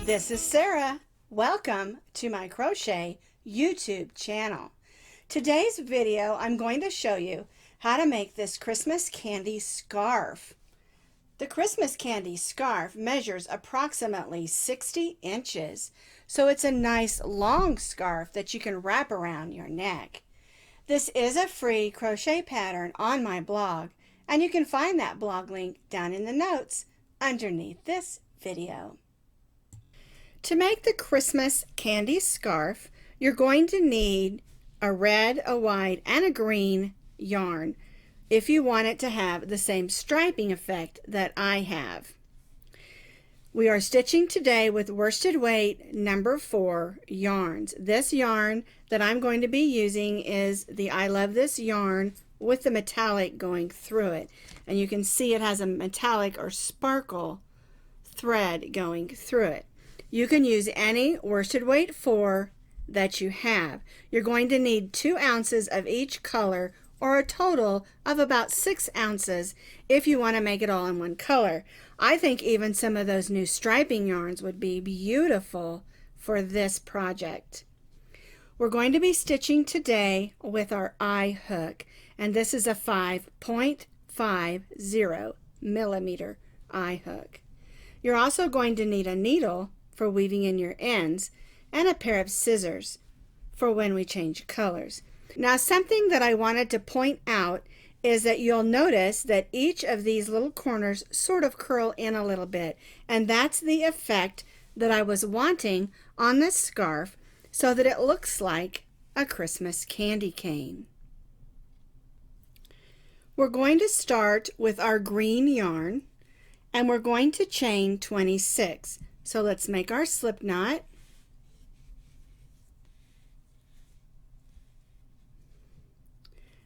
This is Sarah. Welcome to my crochet YouTube channel. Today's video I'm going to show you how to make this Christmas candy scarf. The Christmas candy scarf measures approximately 60 inches, so it's a nice long scarf that you can wrap around your neck. This is a free crochet pattern on my blog, and you can find that blog link down in the notes underneath this video. To make the Christmas candy scarf, you're going to need a red, a white, and a green yarn if you want it to have the same striping effect that I have. We are stitching today with worsted weight number 4 yarns. This yarn that I'm going to be using is the I Love This yarn with the metallic going through it. And you can see it has a metallic or sparkle thread going through it. You can use any worsted weight 4 that you have. You're going to need 2 ounces of each color, or a total of about 6 ounces if you want to make it all in one color. I think even some of those new striping yarns would be beautiful for this project. We're going to be stitching today with our eye hook, and this is a 5.50 millimeter eye hook. You're also going to need a needle for weaving in your ends and a pair of scissors for when we change colors. Now, something that I wanted to point out is that you'll notice that each of these little corners sort of curl in a little bit, and that's the effect that I was wanting on this scarf so that it looks like a Christmas candy cane. We're going to start with our green yarn, and we're going to chain 26. So let's make our slip knot.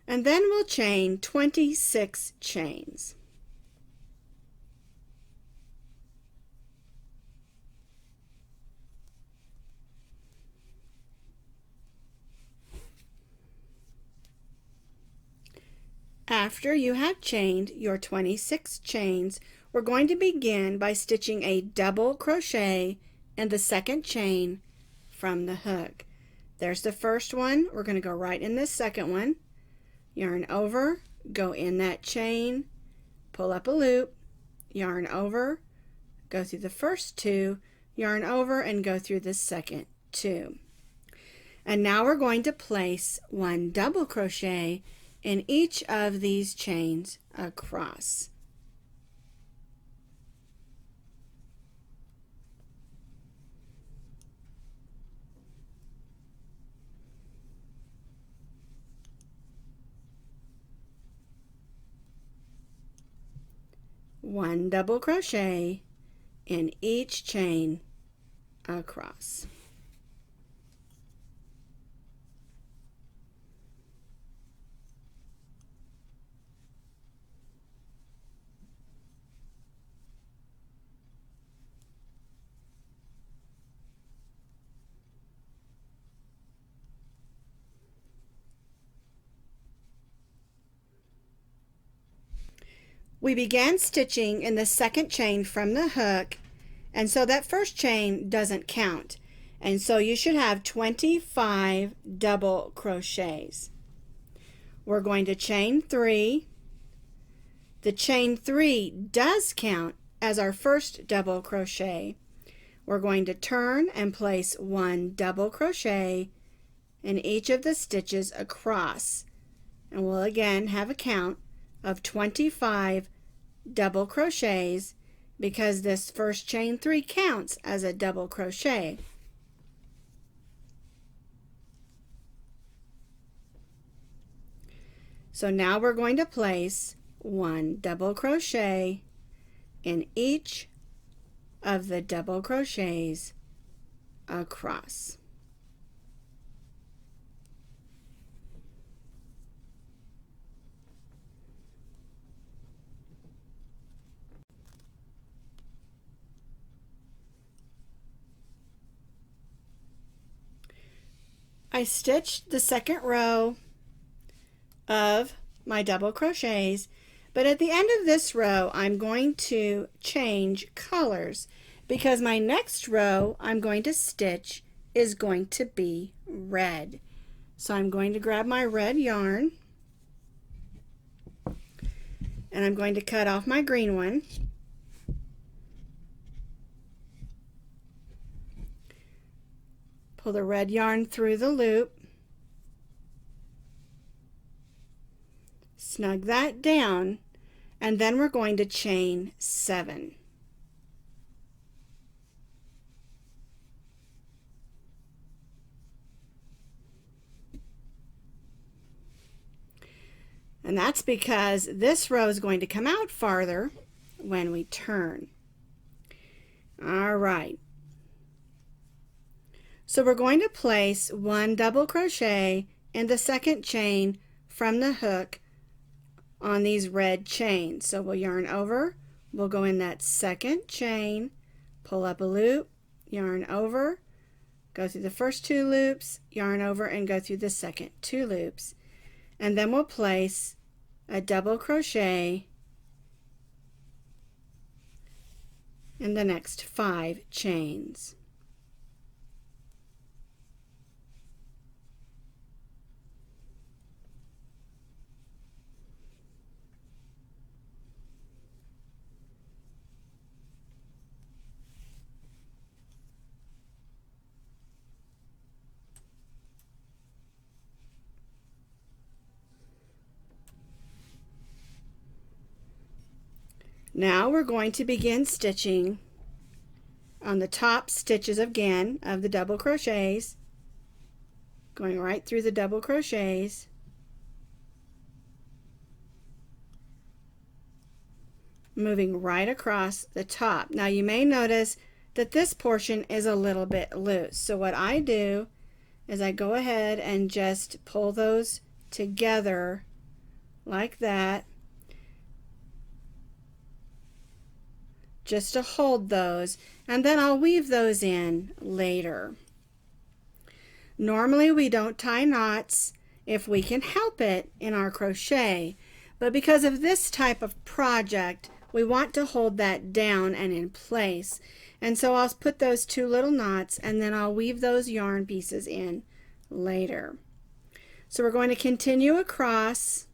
And then we'll chain 26 chains. After you have chained your 26 chains, we're going to begin by stitching a double crochet in the second chain from the hook. There's the first one. We're going to go right in this second one. Yarn over, go in that chain, pull up a loop, yarn over, go through the first 2, yarn over, and go through the second 2. And now we're going to place 1 double crochet in each of these chains across. One double crochet in each chain across. We began stitching in the second chain from the hook, and so that first chain doesn't count, and so you should have 25 double crochets. We're going to chain 3. The chain 3 does count as our first double crochet. We're going to turn and place 1 double crochet in each of the stitches across, and we'll again have a count of 25 double crochets because this first chain 3 counts as a double crochet. So now we're going to place 1 double crochet in each of the double crochets across. I stitched the second row of my double crochets, but at the end of this row I'm going to change colors because my next row I'm going to stitch is going to be red. So I'm going to grab my red yarn and I'm going to cut off my green one. Pull the red yarn through the loop. Snug that down, and then we're going to chain 7. And that's because this row is going to come out farther when we turn. All right. So we're going to place 1 double crochet in the second chain from the hook on these red chains. So we'll yarn over, we'll go in that second chain, pull up a loop, yarn over, go through the first 2 loops, yarn over, and go through the second 2 loops. And then we'll place a double crochet in the next 5 chains. Now we're going to begin stitching on the top stitches again of the double crochets, going right through the double crochets, moving right across the top. Now you may notice that this portion is a little bit loose. So what I do is I go ahead and just pull those together like that, just to hold those, and then I'll weave those in later. Normally we don't tie knots if we can help it in our crochet, but because of this type of project we want to hold that down and in place, and so I'll put those 2 little knots and then I'll weave those yarn pieces in later. So we're going to continue across,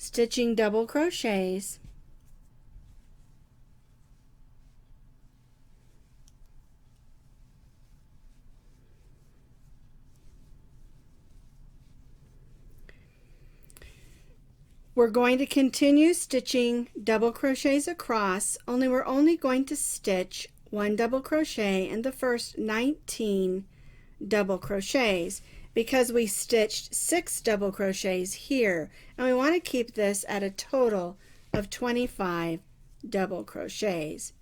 stitching double crochets, we're going to continue stitching double crochets across, only we're only going to stitch 1 double crochet in the first 19 double crochets, because we stitched 6 double crochets here, and we want to keep this at a total of 25 double crochets.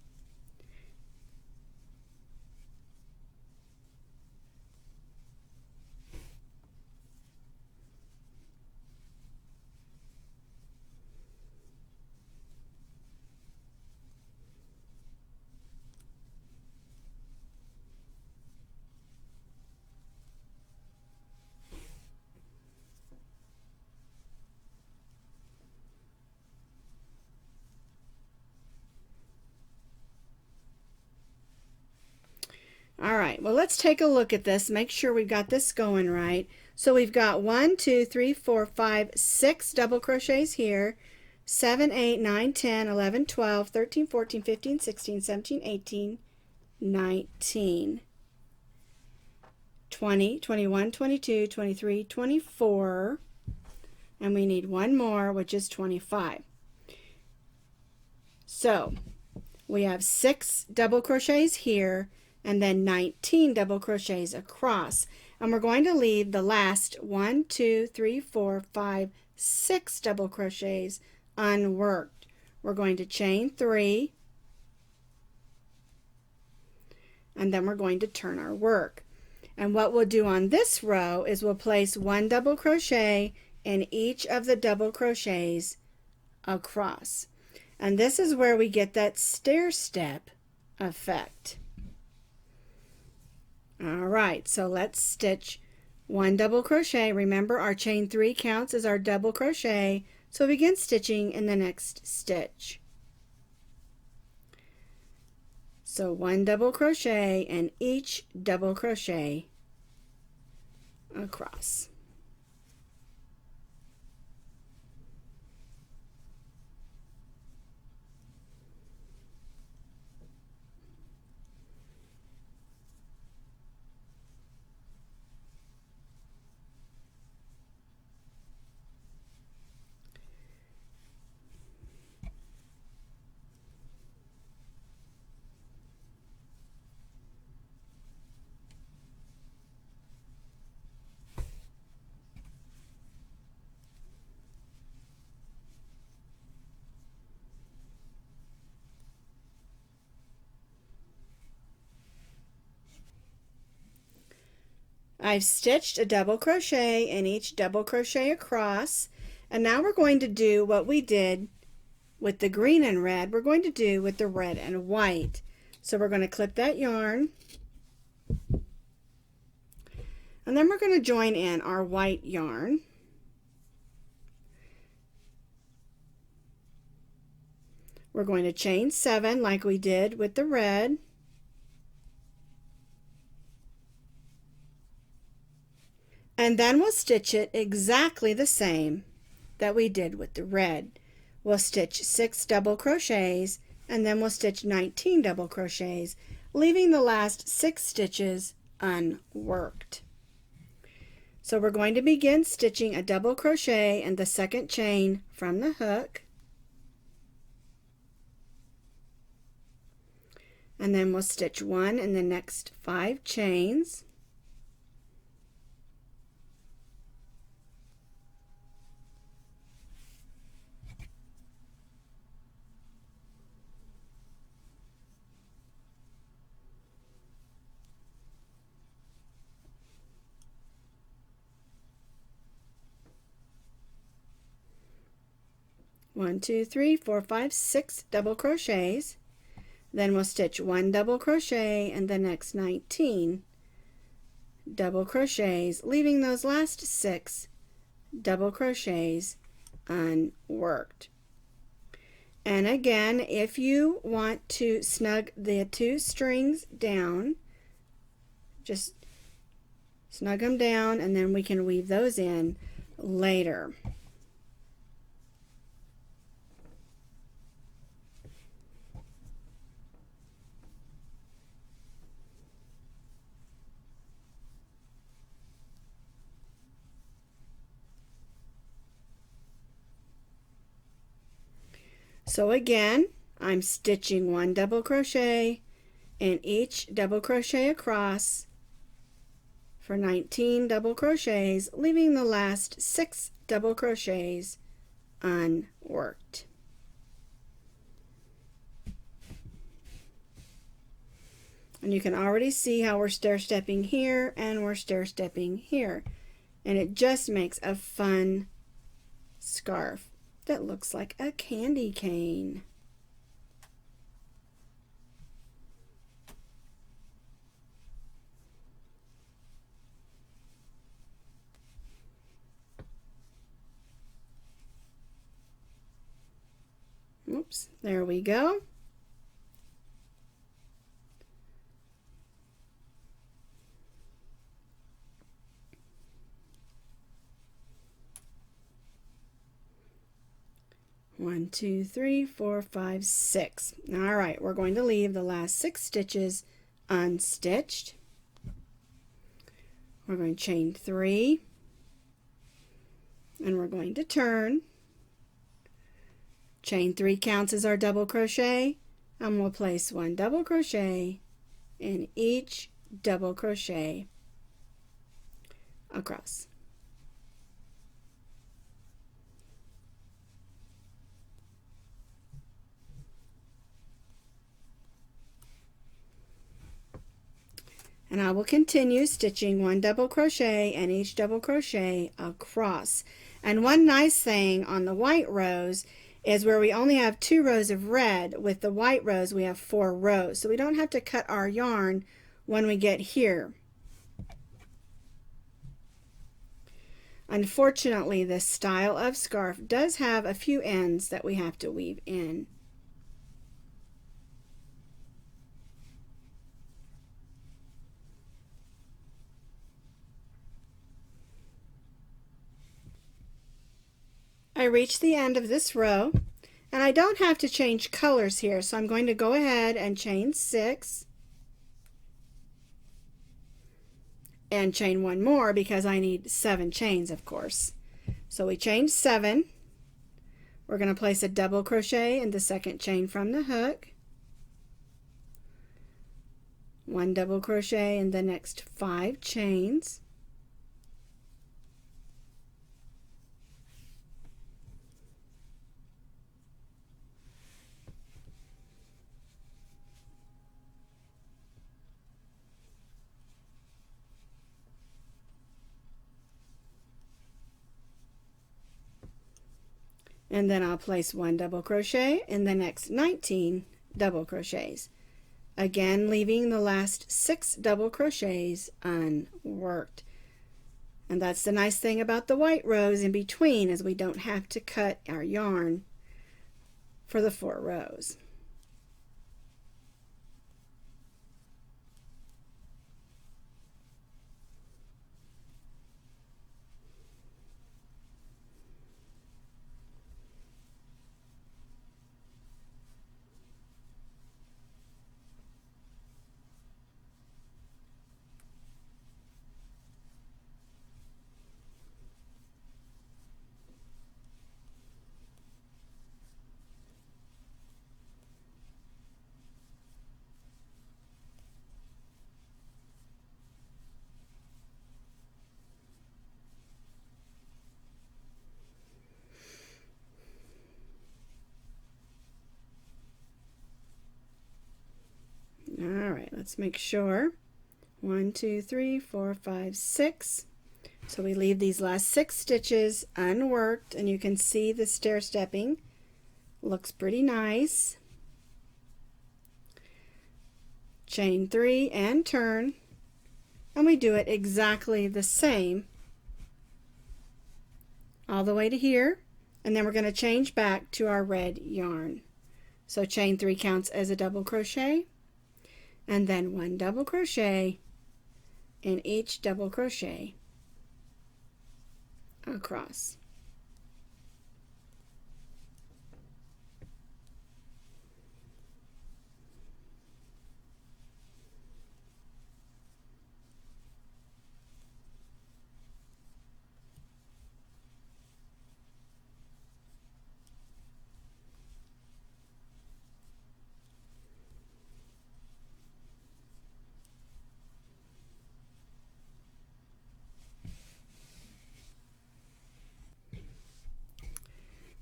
All right, well, let's take a look at this, make sure we've got this going right. So we've got 1, 2, 3, 4, 5, 6 double crochets here, 7, 8, 9, 10, 11, 12, 13, 14, 15, 16, 17, 18, 19, 20, 21, 22, 23, 24, and we need 1 more, which is 25. So we have 6 double crochets here, and then 19 double crochets across, and we're going to leave the last 1, 2, 3, 4, 5, 6 double crochets unworked. We're going to chain 3, and then we're going to turn our work. And what we'll do on this row is we'll place 1 double crochet in each of the double crochets across, and this is where we get that stair step effect. All right, so let's stitch 1 double crochet. Remember, our chain 3 counts as our double crochet, so begin stitching in the next stitch. So 1 double crochet and each double crochet across. I've stitched a double crochet in each double crochet across, and now we're going to do what we did with the green and red, we're going to do with the red and white. So we're going to clip that yarn, and then we're going to join in our white yarn. We're going to chain 7 like we did with the red. And then we'll stitch it exactly the same that we did with the red. We'll stitch 6 double crochets, and then we'll stitch 19 double crochets, leaving the last 6 stitches unworked. So we're going to begin stitching a double crochet in the second chain from the hook. And then we'll stitch 1 in the next 5 chains. One, 2, 3, 4, 5, 6 double crochets. Then we'll stitch 1 double crochet in the next 19 double crochets, leaving those last 6 double crochets unworked. And again, if you want to snug the 2 strings down, just snug them down, and then we can weave those in later. So again, I'm stitching 1 double crochet in each double crochet across for 19 double crochets, leaving the last 6 double crochets unworked. And you can already see how we're stair-stepping here and we're stair-stepping here. And it just makes a fun scarf that looks like a candy cane. Oops, there we go. One, 2, 3, 4, 5, 6. All right, we're going to leave the last 6 stitches unstitched. We're going to chain 3, and we're going to turn. Chain 3 counts as our double crochet, and we'll place 1 double crochet in each double crochet across. And I will continue stitching 1 double crochet and each double crochet across. And one nice thing on the white rows is where we only have 2 rows of red, with the white rows we have 4 rows. So we don't have to cut our yarn when we get here. Unfortunately, this style of scarf does have a few ends that we have to weave in. I reached the end of this row, and I don't have to change colors here, so I'm going to go ahead and chain 6 and chain one more because I need 7 chains, of course. So we chained 7. We're going to place a double crochet in the second chain from the hook, 1 double crochet in the next 5 chains, and then I'll place 1 double crochet in the next 19 double crochets, again leaving the last 6 double crochets unworked. And that's the nice thing about the white rows in between, is we don't have to cut our yarn for the 4 rows. All right, let's make sure. 1, 2, 3, 4, 5, 6. So we leave these last 6 stitches unworked, and you can see the stair stepping looks pretty nice. Chain 3 and turn, and we do it exactly the same all the way to here, and then we're going to change back to our red yarn. So chain 3 counts as a double crochet, and then 1 double crochet in each double crochet across.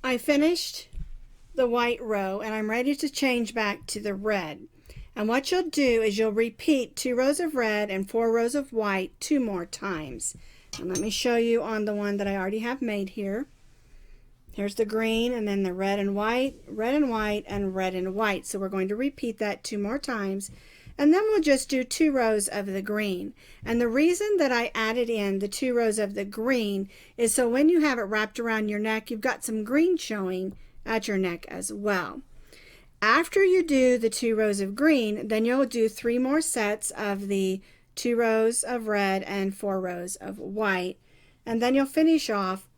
I finished the white row and I'm ready to change back to the red. And what you'll do is you'll repeat 2 rows of red and 4 rows of white 2 more times. And let me show you on the one that I already have made here. Here's the green, and then the red and white, red and white, and red and white. So we're going to repeat that 2 more times. And then we'll just do 2 rows of the green. And the reason that I added in the 2 rows of the green is so when you have it wrapped around your neck, you've got some green showing at your neck as well. After you do the 2 rows of green, then you'll do 3 more sets of the 2 rows of red and 4 rows of white. And then you'll finish off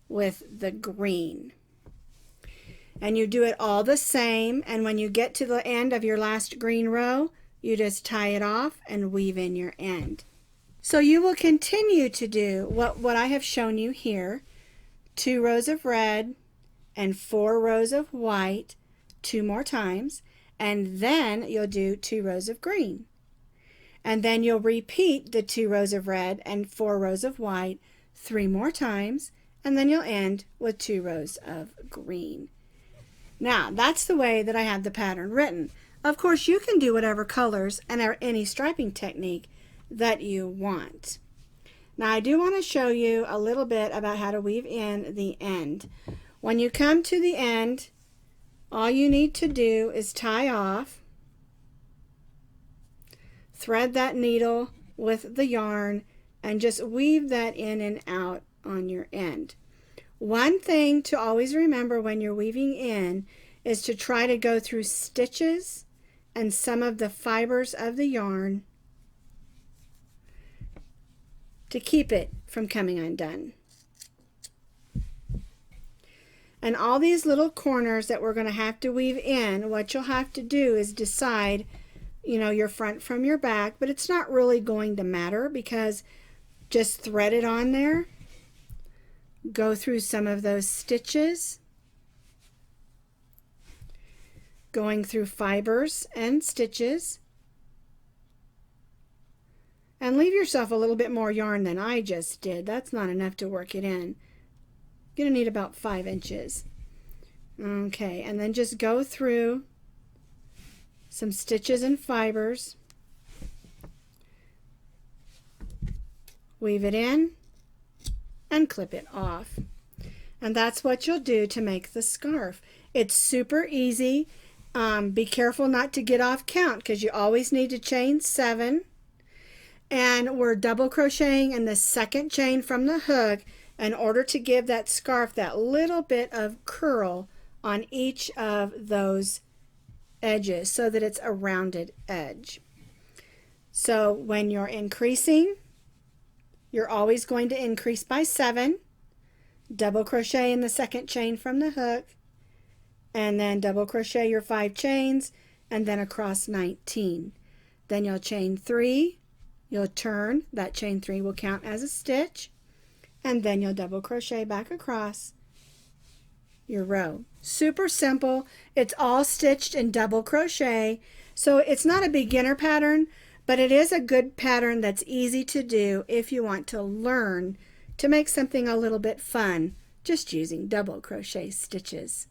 with the green. And you do it all the same, and when you get to the end of your last green row, you just tie it off and weave in your end. So you will continue to do what I have shown you here. 2 rows of red and 4 rows of white 2 more times, and then you'll do 2 rows of green. And then you'll repeat the 2 rows of red and 4 rows of white 3 more times, and then you'll end with 2 rows of green. Now, that's the way that I have the pattern written. Of course, you can do whatever colors and any striping technique that you want. Now, I do want to show you a little bit about how to weave in the end. When you come to the end, all you need to do is tie off, thread that needle with the yarn, and just weave that in and out on your end. One thing to always remember when you're weaving in is to try to go through stitches and some of the fibers of the yarn to keep it from coming undone. And all these little corners that we're going to have to weave in, what you'll have to do is decide, you know, your front from your back, but it's not really going to matter because just thread it on there. Go through some of those stitches, going through fibers and stitches, and leave yourself a little bit more yarn than I just did. That's not enough to work it in. You're going to need about 5 inches. Okay, and then just go through some stitches and fibers, weave it in, and clip it off. And that's what you'll do to make the scarf. It's super easy. Be careful not to get off count because you always need to chain 7. And we're double crocheting in the second chain from the hook in order to give that scarf that little bit of curl on each of those edges so that it's a rounded edge. So when you're increasing, you're always going to increase by 7, double crochet in the second chain from the hook, and then double crochet your 5 chains, and then across 19. Then you'll chain 3, you'll turn, that chain 3 will count as a stitch, and then you'll double crochet back across your row. Super simple. It's all stitched in double crochet, so it's not a beginner pattern, but it is a good pattern that's easy to do if you want to learn to make something a little bit fun just using double crochet stitches.